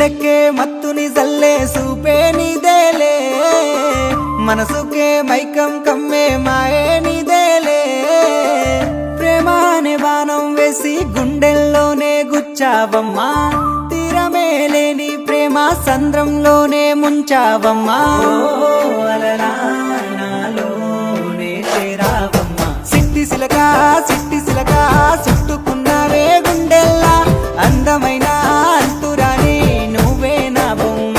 గుండెకే మత్తుని జల్లే సూపే నీదేలే మనసుకే మైకం కమ్మే మాయే నీదేలే ప్రేమ అనే బాణం వేసి గుండెల్లోనే గుచ్చావమ్మా తీరమే లేని ప్రేమ సంద్రంలోనే ముంచావమ్మా నాలోనే చేరావమ్మా సిట్టి సిలక చుట్టుకున్నావే గుండెల్లా అందమైన అంతురాని నువ్వే నా బొమ్మ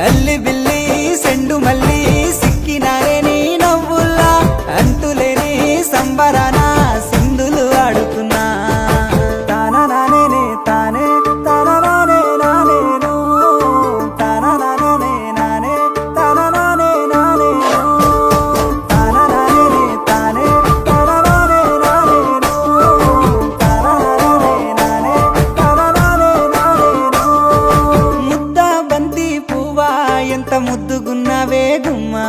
అల్లి బిల్లి సెండు మల్లి సిక్కినారే నీ నవ్వుల్లా అంతులేని సంబరాన సింధులు ఆడుతున్నా తానా నానే తానే తానా నానే నానేను తానా నానే నానే తానా నానే నానేను తానా నానే తానే తానా నానే నానేను తానా నానే నానే తానా నానే నానేను ముద్ద బంతి పువ్వా ఎంత ముద్దుగున్నావే గుమ్మా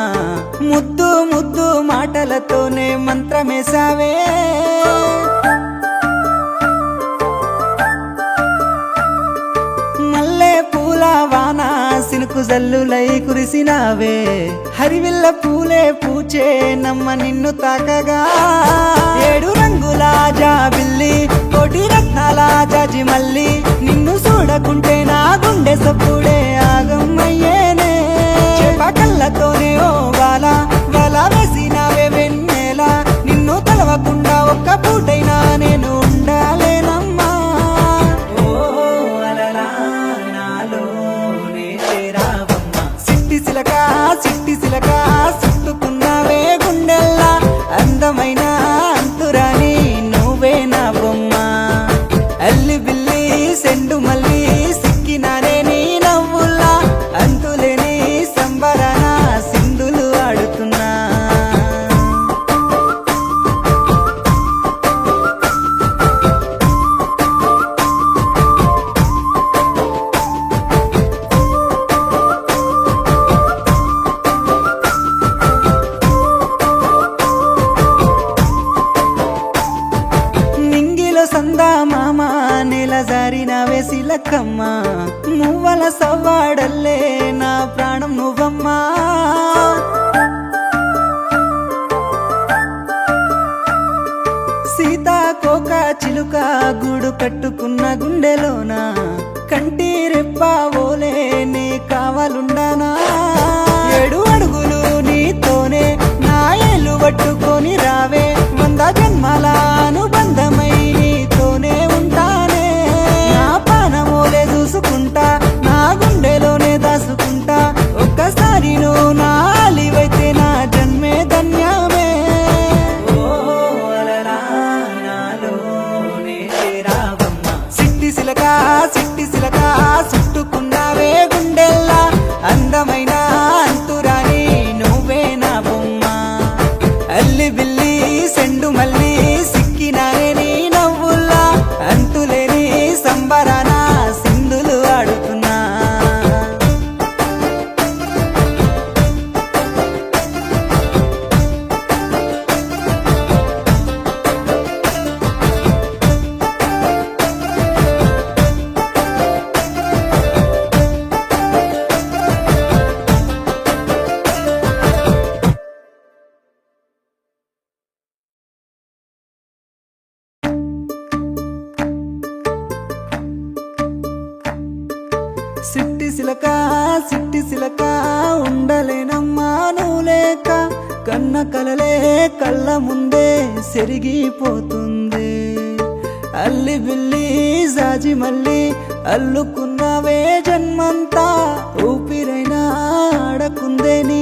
ముద్దు ముద్దు మాటలతోనే మంత్రమేసావే మల్లె పూల వాన సినుకు జల్లులై కురిసినావే హరివిల్ల పూలే పూచే నమ్మ నిన్ను తాకగా ఏడు రంగుల జాబిల్లి కోటి రత్నాల జాజి మల్లి నిన్ను చూడకుంటే నా గుండె సప్పుడే ఆగమ్మయ్యేనే కళ్ళతోనే ఓ వాల వేసినావే వెన్నెల నిన్ను తలవకుండా ఒక్క పూటైనా నేను ఉండాలేనమ్మా ఓ అలలా నాలోనే చేరావమ్మా సిట్టి సిలక చుట్టుకున్నావే గుండెల్లా అందమైన అంతురాని నువ్వే నా బొమ్మ అల్లి బిల్లి సెండు మల్లి సిక్కినానే నీ నవ్వుల్లా అంతులేని సంబరాన సింధులు ఆడుతున్నా నింగిలో సందా మామ నెల జారినవే సిలకమ్మ మువ్వల సవ్వాడల్లే నా ప్రాణం నువ్వమ్మా సీతాకోక చిలుక గూడు కట్టుకున్న గుండెలోన కంటి రెప్పావోలే నీ కావాలుండానా ఏడు అడుగులు నీతోనే నా ఏలు పట్టుకొని రావే 100 జన్మల అనుబంధమై నీతోనే ఉంటానే నా పానమోలే చూసుకుంటా నా గుండెలోనే దాసుకుంటా ఒక్కసారి నువ్వు నా అలివైతే నా జన్మే ధన్యమే ఓ అలలా నాలోనే చేరావమ్మా సిట్టి సిలక చుట్టుకున్నావే గుండెల్లా అందమైన అంతురాని నువ్వే నా బొమ్మ అల్లి బిల్లి సెండు మల్లి సిక్కినానే నీ నవ్వుల్లా అంతులేని సంబరాన సింధులు ఆడుతున్నా సిట్టి సిలక ఉండలేనమ్మా నువ్వు లేక కన్న కలలే కళ్ళ ముందే సెరిగిపోతుంది అల్లి బిల్లి జాజి మల్లి అల్లుకున్నవే జన్మంతా ఊపిరైనా ఆడకుందే నీ